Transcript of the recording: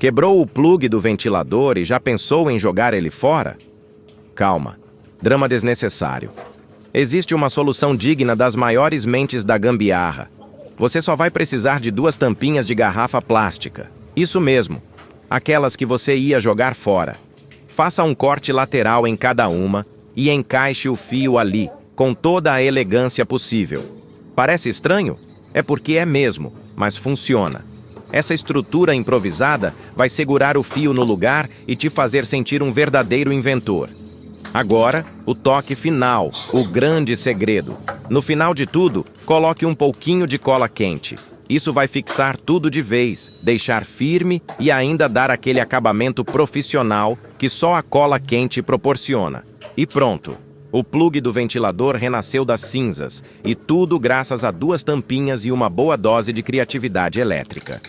Quebrou o plugue do ventilador e já pensou em jogar ele fora? Calma. Drama desnecessário. Existe uma solução digna das maiores mentes da gambiarra. Você só vai precisar de 2 tampinhas de garrafa plástica. Isso mesmo. Aquelas que você ia jogar fora. Faça um corte lateral em cada uma e encaixe o fio ali, com toda a elegância possível. Parece estranho? É porque é mesmo, mas funciona. Essa estrutura improvisada vai segurar o fio no lugar e te fazer sentir um verdadeiro inventor. Agora, o toque final, o grande segredo. No final de tudo, coloque um pouquinho de cola quente. Isso vai fixar tudo de vez, deixar firme e ainda dar aquele acabamento profissional que só a cola quente proporciona. E pronto! O plugue do ventilador renasceu das cinzas, e tudo graças a 2 tampinhas e uma boa dose de criatividade elétrica.